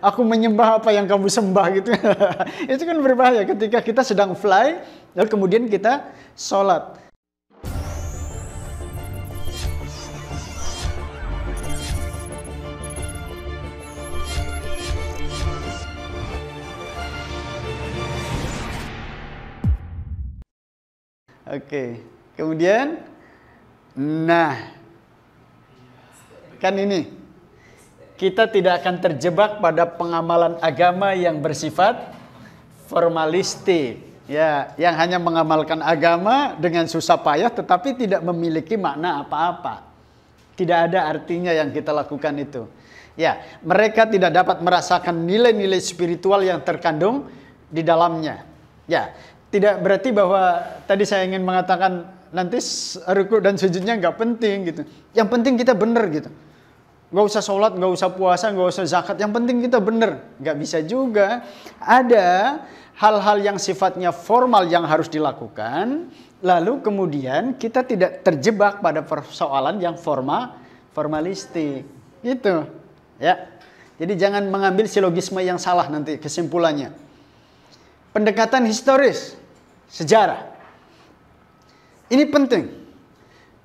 aku menyembah apa yang kamu sembah gitu. Itu kan berbahaya ketika kita sedang fly, lalu kemudian kita sholat. Oke, kemudian, nah, kan ini, kita tidak akan terjebak pada pengamalan agama yang bersifat formalistik, ya, yang hanya mengamalkan agama dengan susah payah, tetapi tidak memiliki makna apa-apa. Tidak ada artinya yang kita lakukan itu. Ya, mereka tidak dapat merasakan nilai-nilai spiritual yang terkandung di dalamnya. Ya. Tidak berarti bahwa tadi saya ingin mengatakan nanti ruku dan sujudnya nggak penting gitu. Yang penting kita benar gitu. Nggak usah sholat, nggak usah puasa, nggak usah zakat. Yang penting kita benar. Nggak bisa juga. Ada hal-hal yang sifatnya formal yang harus dilakukan. Lalu kemudian kita tidak terjebak pada persoalan yang formalistik. Gitu. Ya. Jadi jangan mengambil silogisme yang salah nanti kesimpulannya. Pendekatan historis, sejarah. Ini penting.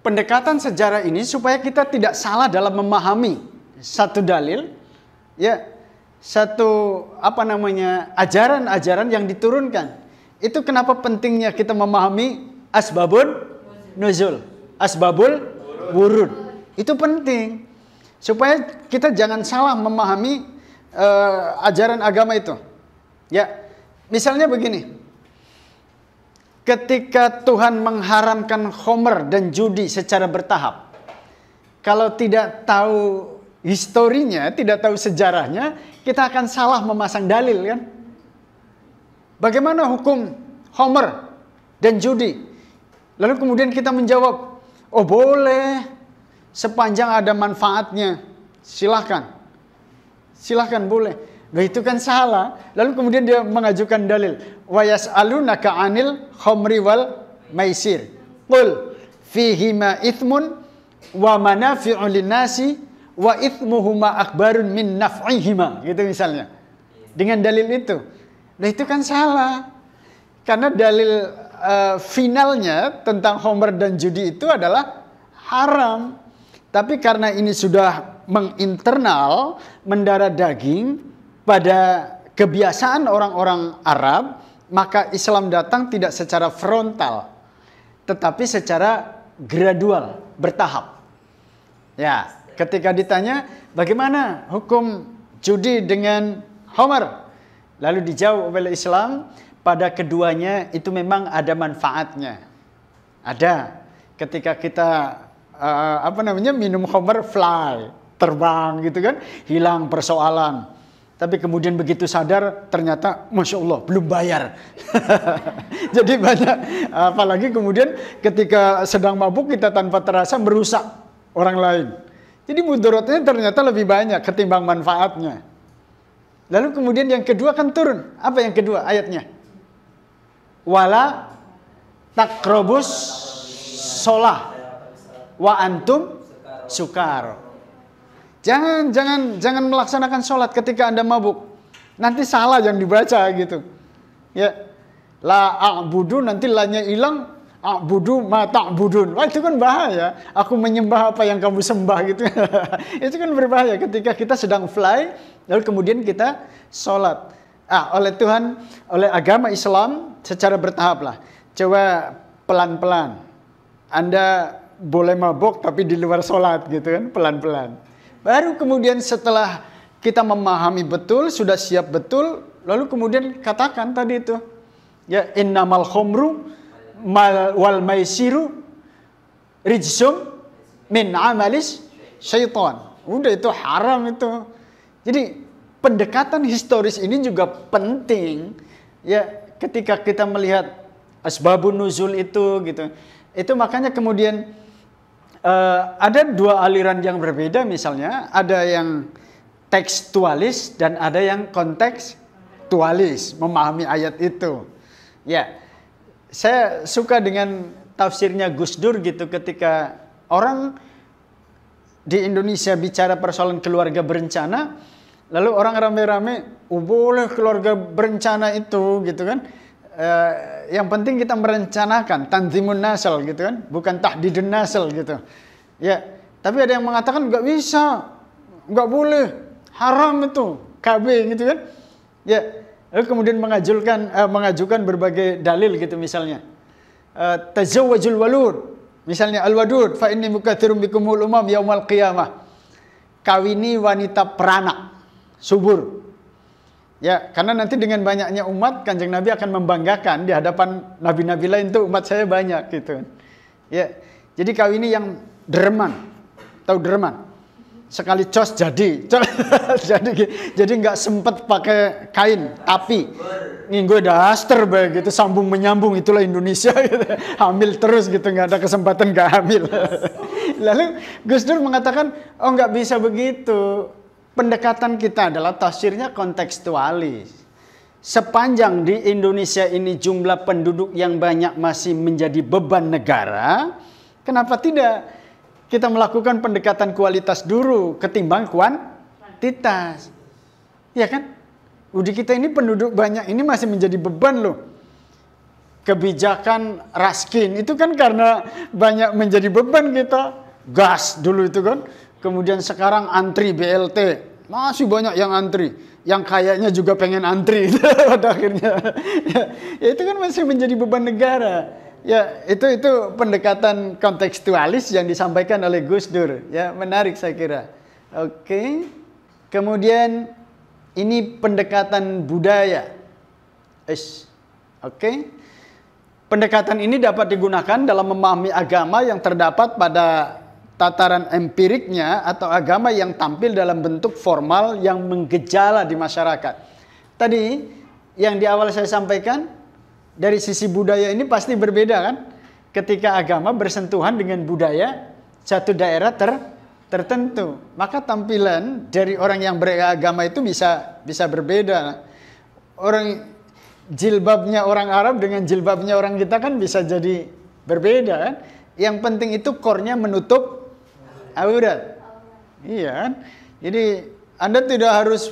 Pendekatan sejarah ini supaya kita tidak salah dalam memahami satu dalil, ya, satu ajaran-ajaran yang diturunkan. Itu kenapa pentingnya kita memahami asbabun nuzul, asbabul wurud. Itu penting supaya kita jangan salah memahami ajaran agama itu. Ya. Misalnya begini, ketika Tuhan mengharamkan khamr dan judi secara bertahap, kalau tidak tahu historinya, tidak tahu sejarahnya, kita akan salah memasang dalil kan? Bagaimana hukum khamr dan judi? Lalu kemudian kita menjawab, oh boleh, sepanjang ada manfaatnya, silahkan boleh. Nah, itu kan salah. Lalu kemudian dia mengajukan dalil. Wa yas'alunaka 'anil khamri wal maisir. Qul fihima ithmun wa manafi'u lin-nasi wa ithmuhuma akbarun min naf'ihima. Gitu misalnya. Dengan dalil itu. Nah, itu kan salah. Karena dalil finalnya tentang khamr dan judi itu adalah haram. Tapi karena ini sudah menginternal, mendarah daging pada kebiasaan orang-orang Arab, maka Islam datang tidak secara frontal, tetapi secara gradual, bertahap. Ya, ketika ditanya, bagaimana hukum judi dengan khamr? Lalu dijawab oleh Islam, pada keduanya itu memang ada manfaatnya. Ada. Ketika kita minum khamr, fly, terbang gitu kan, hilang persoalan. Tapi kemudian begitu sadar, ternyata Masya Allah, belum bayar. Jadi banyak, apalagi kemudian ketika sedang mabuk kita tanpa terasa merusak orang lain. Jadi mudaratnya ternyata lebih banyak ketimbang manfaatnya. Lalu kemudian yang kedua kan turun. Apa yang kedua ayatnya? Wala takrobus sholah wa antum sukar. Jangan melaksanakan sholat ketika Anda mabuk. Nanti salah yang dibaca gitu. Ya. La a'budu, nanti lanya hilang. A'budu ma ta'budun. Wah, itu kan bahaya. Aku menyembah apa yang kamu sembah gitu. Itu kan berbahaya ketika kita sedang fly, lalu kemudian kita sholat. Oleh Tuhan, oleh agama Islam secara bertahap lah. Coba pelan-pelan. Anda boleh mabuk tapi di luar sholat gitu kan, pelan-pelan. Baru kemudian setelah kita memahami betul, sudah siap betul, lalu kemudian katakan tadi itu, ya innamal khomru wal maisiru rijsum min amalis syaitan. Udah itu haram itu. Jadi pendekatan historis ini juga penting, ya ketika kita melihat asbabun nuzul itu gitu. Itu makanya kemudian ada dua aliran yang berbeda, misalnya ada yang tekstualis dan ada yang kontekstualis, memahami ayat itu. Ya, saya suka dengan tafsirnya Gus Dur gitu, ketika orang di Indonesia bicara persoalan keluarga berencana, Lalu orang rame-rame, boleh keluarga berencana itu, gitu kan. Yang penting kita merencanakan, tanzimun nasl, gitu kan. Bukan tahdidun nasl, gitu. Ya, tapi ada yang mengatakan nggak bisa, nggak boleh, haram itu, KB, gitu kan. Ya, lalu kemudian mengajukan berbagai dalil, gitu misalnya. Tazawwajul walud, misalnya al-wadud, fa inni mukatsirum bikumul umam yaumal qiyamah. Kawini wanita peranak, subur. Ya, karena nanti dengan banyaknya umat, Kanjeng Nabi akan membanggakan di hadapan nabi-nabi lain tuh umat saya banyak gitu. Ya, jadi kawini yang dereman, tahu dereman? Sekali cos jadi, jadi nggak sempet pakai kain, tapi nginggo daster begitu sambung menyambung, itulah Indonesia gitu. Hamil terus gitu, nggak ada kesempatan nggak hamil. Lalu Gus Dur mengatakan, oh nggak bisa begitu. Pendekatan kita adalah tafsirnya kontekstualis. Sepanjang di Indonesia ini jumlah penduduk yang banyak masih menjadi beban negara, kenapa tidak kita melakukan pendekatan kualitas dulu ketimbang kuantitas? Ya kan? Di kita ini penduduk banyak ini masih menjadi beban loh. Kebijakan Raskin itu kan karena banyak menjadi beban kita. Gas dulu itu kan. Kemudian sekarang antri BLT. Masih banyak yang antri. Yang kayaknya juga pengen antri pada akhirnya. Ya, itu kan masih menjadi beban negara. Ya, itu pendekatan kontekstualis yang disampaikan oleh Gus Dur. Ya, menarik saya kira. Oke. Kemudian ini pendekatan budaya. Oke. Pendekatan ini dapat digunakan dalam memahami agama yang terdapat pada tataran empiriknya atau agama yang tampil dalam bentuk formal yang menggejala di masyarakat. Tadi yang di awal saya sampaikan, dari sisi budaya ini pasti berbeda kan? Ketika agama bersentuhan dengan budaya satu daerah tertentu, maka tampilan dari orang yang beragama itu bisa berbeda. Orang jilbabnya orang Arab dengan jilbabnya orang kita kan bisa jadi berbeda kan? Yang penting itu core-nya menutup aurat. Iya kan? Jadi Anda tidak harus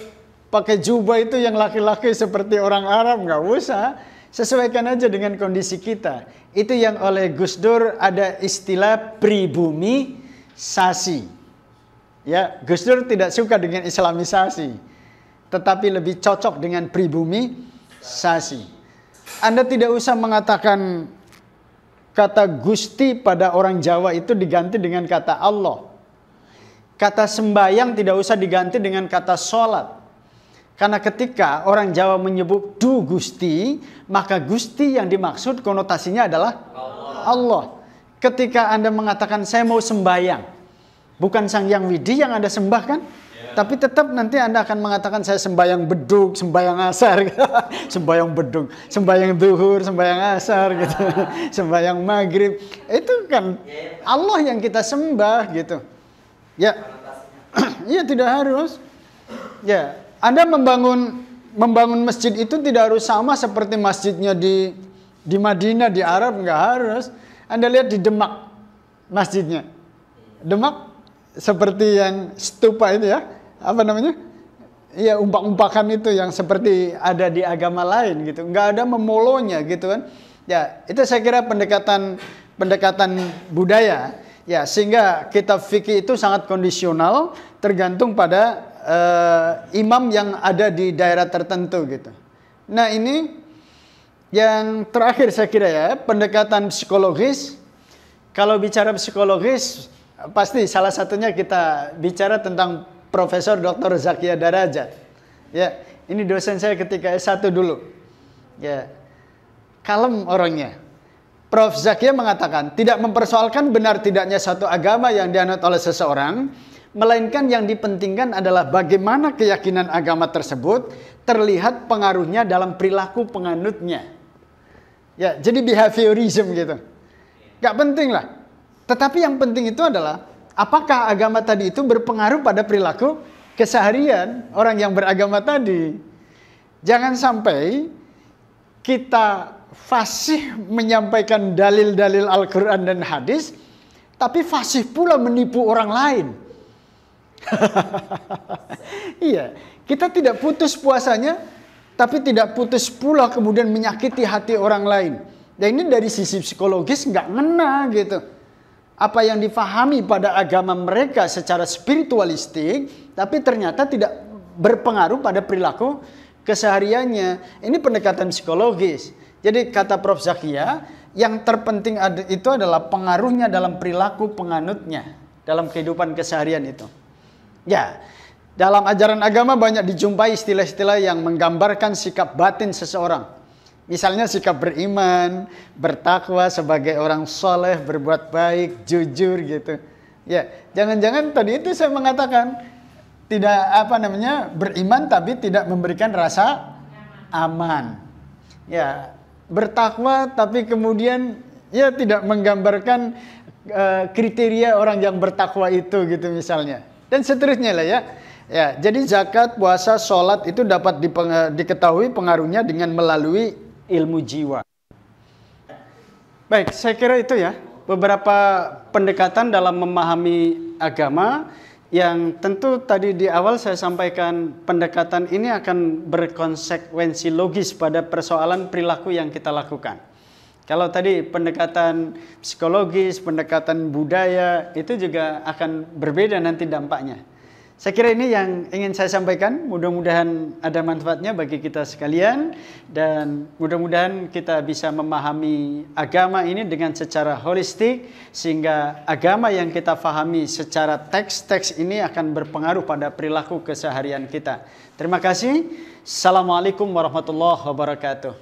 pakai jubah itu yang laki-laki seperti orang Arab, nggak usah. Sesuaikan aja dengan kondisi kita. Itu yang oleh Gus Dur ada istilah pribumisasi. Ya, Gus Dur tidak suka dengan islamisasi, tetapi lebih cocok dengan pribumisasi. Anda tidak usah mengatakan kata Gusti pada orang Jawa itu diganti dengan kata Allah. Kata sembayang tidak usah diganti dengan kata sholat. Karena ketika orang Jawa menyebut du Gusti, maka Gusti yang dimaksud konotasinya adalah Allah. Ketika Anda mengatakan saya mau sembayang, bukan Sang Hyang Widi yang Anda sembah kan? Tapi tetap nanti Anda akan mengatakan saya sembayang beduk, sembayang asar, sembayang beduk, sembayang duhur, sembayang asar, gitu, sembayang maghrib. Itu kan Allah yang kita sembah gitu. Ya, iya tidak harus. Ya. Anda membangun masjid itu tidak harus sama seperti masjidnya di Madinah, di Arab, nggak harus. Anda lihat di Demak masjidnya. Demak seperti yang stupa itu ya, apa namanya? Iya, umpak-umpakan itu yang seperti ada di agama lain gitu. Nggak ada memolonya gitu kan. Ya, itu saya kira pendekatan budaya. Ya, sehingga kitab fikih itu sangat kondisional, tergantung pada imam yang ada di daerah tertentu gitu. Nah ini yang terakhir saya kira ya, pendekatan psikologis. Kalau bicara psikologis, pasti salah satunya kita bicara tentang Profesor Dr. Zakia Darajat. Ya, ini dosen saya ketika S1 dulu. Ya, kalem orangnya. Prof. Zakia mengatakan tidak mempersoalkan benar tidaknya satu agama yang dianut oleh seseorang, melainkan yang dipentingkan adalah bagaimana keyakinan agama tersebut terlihat pengaruhnya dalam perilaku penganutnya. Ya, jadi behaviorism gitu. Gak penting lah. Tetapi yang penting itu adalah apakah agama tadi itu berpengaruh pada perilaku keseharian orang yang beragama tadi. Jangan sampai kita fasih menyampaikan dalil-dalil Al-Quran dan hadis, tapi fasih pula menipu orang lain. Iya, kita tidak putus puasanya, tapi tidak putus pula kemudian menyakiti hati orang lain. Dan ini dari sisi psikologis nggak ngena gitu. Apa yang difahami pada agama mereka secara spiritualistik, tapi ternyata tidak berpengaruh pada perilaku kesehariannya. Ini pendekatan psikologis. Jadi kata Prof. Zakia, yang terpenting itu adalah pengaruhnya dalam perilaku penganutnya, dalam kehidupan keseharian itu. Ya, dalam ajaran agama banyak dijumpai istilah-istilah yang menggambarkan sikap batin seseorang. Misalnya sikap beriman, bertakwa sebagai orang soleh, berbuat baik, jujur gitu. Ya, jangan-jangan tadi itu saya mengatakan tidak beriman tapi tidak memberikan rasa aman. Ya, bertakwa tapi kemudian ya tidak menggambarkan kriteria orang yang bertakwa itu gitu misalnya. Dan seterusnya lah ya. Ya, jadi zakat, puasa, sholat itu dapat diketahui pengaruhnya dengan melalui ilmu jiwa. Baik, saya kira itu ya beberapa pendekatan dalam memahami agama yang tentu tadi di awal saya sampaikan pendekatan ini akan berkonsekuensi logis pada persoalan perilaku yang kita lakukan. Kalau tadi pendekatan psikologis, pendekatan budaya itu juga akan berbeda nanti dampaknya. Saya kira ini yang ingin saya sampaikan, mudah-mudahan ada manfaatnya bagi kita sekalian dan mudah-mudahan kita bisa memahami agama ini dengan secara holistik sehingga agama yang kita pahami secara teks-teks ini akan berpengaruh pada perilaku keseharian kita. Terima kasih. Assalamualaikum warahmatullahi wabarakatuh.